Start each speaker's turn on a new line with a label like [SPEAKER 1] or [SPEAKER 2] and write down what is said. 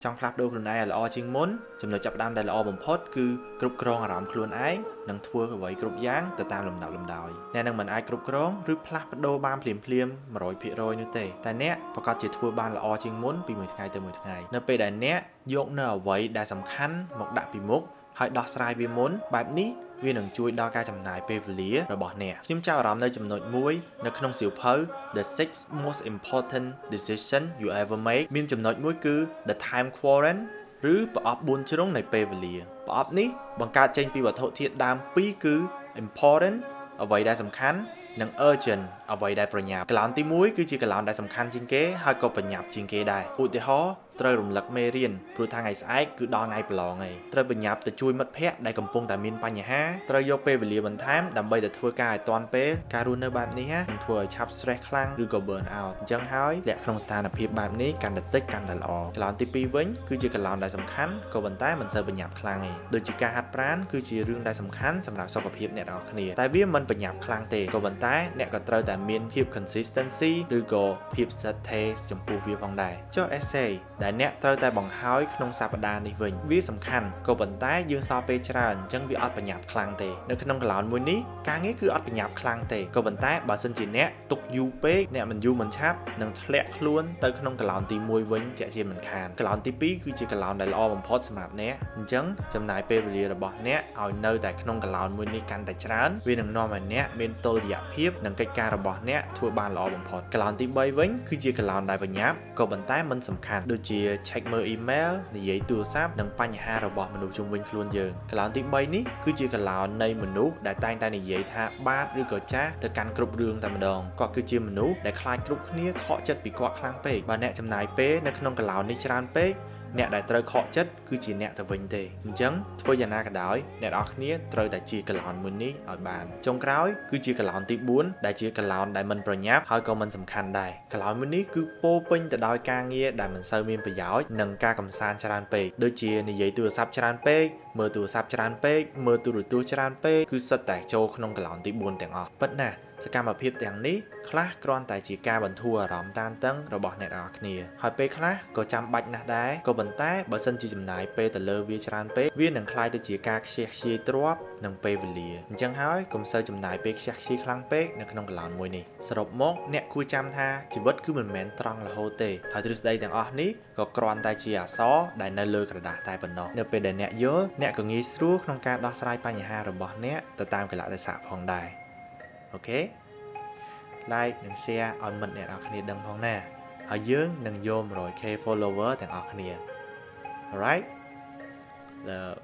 [SPEAKER 1] trong flap đôiខ្លួនឯងល្អជាងមុនចំណុចចាប់ផ្ដើមដែលល្អបំផុតគឺគ្រប់គ្រងអារម្មណ៍ខ្លួនឯងនិងធ្វើអ្វីគ្រប់យ៉ាងទៅតាមលំដាប់លំដោយអ្នកនឹងមិនអាចគ្រប់គ្រងឬផ្លាស់ប្ដូរបានភ្លាម100%នោះទេតែអ្នកប្រកាសជាធ្វើបានល្អជាងមុនពីមួយថ្ងៃទៅមួយថ្ងៃនៅពេលដែលអ្នកយកនៅអ្វីដែលសំខាន់មកដាក់ពីមុខហើយដោះស្រាយវាមុនបែបនេះវានឹងជួយដល់ការចំណាយពេលវេលារបស់អ្នកខ្ញុំចាប់អារម្មណ៍នៅចំណុចមួយនៅក្នុងសៀវភៅ The 6 Most Important Decision You Ever Make មានចំណុចមួយគឺ The Time Quadrant ឬប្រអប់4ជ្រុងនៃពេលវេលាប្រអប់នេះបង្កើតចេញពីវត្ថុធាតុដើម2គឺ Important អ្វីដែលសំខាន់និង urgent អ្វីដែលប្រញាប់កឡោនទី1គឺជាកឡោនដែលសំខាន់ជាងគេហើយក៏ប្រញាប់ជាងគេដែរឧទាហរណ៍ត្រូវរំលឹកមេរៀនព្រោះថាថ្ងៃស្អែកគឺដល់ថ្ងៃប្រឡងហើយត្រូវប្រញាប់ទៅជួយមិត្តភ័ក្តិដែលកំពុងតែមានបញ្ហាត្រូវយកពេលវេលាបន្ថែមដើម្បីទៅធ្វើការឲ្យទាន់ពេលការរស់នៅបែបនេះនឹងធ្វើឲ្យឆាប់ stress ខ្លាំងឬក៏ burn out អញ្ចឹងហើយលក្ខក្នុងស្ថានភាពបែបនេះកាន់តែតិចកាន់តែល្អកឡោនទី2វិញគឺជាកឡោនដែលសំខាន់ក៏ប៉ុន្តែមិនសូវប្រញាប់ខ្លាំងទេដូចជាការហាត់ប្រាណគឺជារឿងដែលសំខាន់សម្រាប់សុខភាពអ្នកទាំងអស់គ្នាតែវាមិនប្រញាប់ខ្លាំងទេក៏ប៉ុន្តែអ្នកក៏ត្រូវតែមានភាព consistency ឬក៏ភាពស្ថិតស្ថេរចំពោះវាផងដែរចុះ essay ដែលអ្នកត្រូវតែបង្ហើយក្នុងសប្តាហ៍នេះវិញវាសំខាន់ក៏ប៉ុន្តែយើងសល់ពេលច្រើនអញ្ចឹងវាអត់ប្រញាប់ខ្លាំងទេនៅក្នុងកឡោនមួយនេះការងារគឺអត់ប្រញាប់ខ្លាំងទេក៏ប៉ុន្តែបើសិនជាអ្នកទុកយូរពេកអ្នកមិនយូរមិនឆាប់នឹងធ្លាក់ខ្លួនទៅក្នុងកឡោនទី1វិញជាក់ជាមិនខានកឡោនទី2គឺជាកឡោនដែលល្អបំផុតសម្រាប់អ្នកអញ្ចឹងចំណាយពេលវេលារបស់អ្នកឲ្យនៅតែក្នុងកឡោនមួយនេះកាន់តែច្រើនវានឹងនាំឲ្យអ្នកមានតុល្យភាពនិងកិច្ចការរបស់អ្នកធ្វើបានល្អបំផុតកឡោនទី3វិញគឺជាកឡោនដែលប្រញាប់ក៏ប៉ុន្តែមិនសំខាន់ដូចជា check មើល email និយាយទូរស័ព្ទនិងបញ្ហារបស់មនុស្សជុំវិញខ្លួនយើងកឡោនទី3នេះគឺជាកឡោននៃមនុស្សដែលតែងតែនិយាយថាបាទឬក៏ចាស់ទៅកាន់គ្រប់រឿងតែម្ដងគាត់គឺជាមនុស្សដែលខ្លាចគ្រប់គ្នាខកចិត្តពីគាត់ខ្លាំងពេកបើអ្នកចំណាយពេលនៅក្នុងកឡោននេះច្រើនពេកអ្នកដែលត្រូវខកចិត្តគឺជាអ្នកទៅវិញទេអញ្ចឹងធ្វើយ៉ាងណាក៏ដោយអ្នកនរគ្នាត្រូវតែជាកឡោនមួយនេះឲ្យបានចុងក្រោយគឺជាកឡោនទី4ដែលជាកឡោនដែលមិនប្រញាប់ហើយក៏មិនសំខាន់ដែរកឡោនមួយនេះគឺពោពេញទៅដោយការងារដែលមិនសូវមានប្រយោជន៍និងការកំសាន្តច្រើនពេកដូចជានិយាយទូរស័ព្ទច្រើនពេកមើលទូរស័ព្ទច្រើនពេកមើលទូរទស្សន៍ច្រើនពេកគឺសុទ្ធតែចូលក្នុងកឡោនទី4ទាំងអស់ពិតណាស់សកម្មភាពទាំងនេះខ្លះគ្រាន់តែជាការបន្ធូរអារម្មណ៍តានតឹងរបស់អ្នកនរគ្នាហើយពេលខ្លះក៏ចាំបាច់ណាស់ដែរក៏ប៉ុន្តែបើសិនជាចំណាយពេលទៅលើវាច្រើនពេកវានឹងក្លាយទៅជាការខ្ជះខ្ជាយទ្រព្យនិងពេលវេលាអញ្ចឹងហើយកុំសូវចំណាយពេលខ្ជះខ្ជាយខ្លាំងពេកនៅក្នុងកឡោនមួយនេះសរុបមកអ្នកគួរចាំថាជីវិតគឺមិនមែនត្រង់រហូតទេហើយទ្រឹស្ដីទាំងអស់នេះក៏គ្រាន់តែជាអក្សរដែលនៅលើក្រដាសតែប៉ុណ្ណោះនៅពេលដែលអ្នកយល់អ្នកក៏ងាយស្រួលក្នុងការដោះស្រាយបញ្ហារបស់អ្នកទៅតាមកលៈទេសៈផងដែរអូខេlike និង share ឲ្យមិត្តអ្នកនរគ្នាដឹងផងណាហើយយើងនឹងយក 100k follower ទាំងអស់គ្នា alright love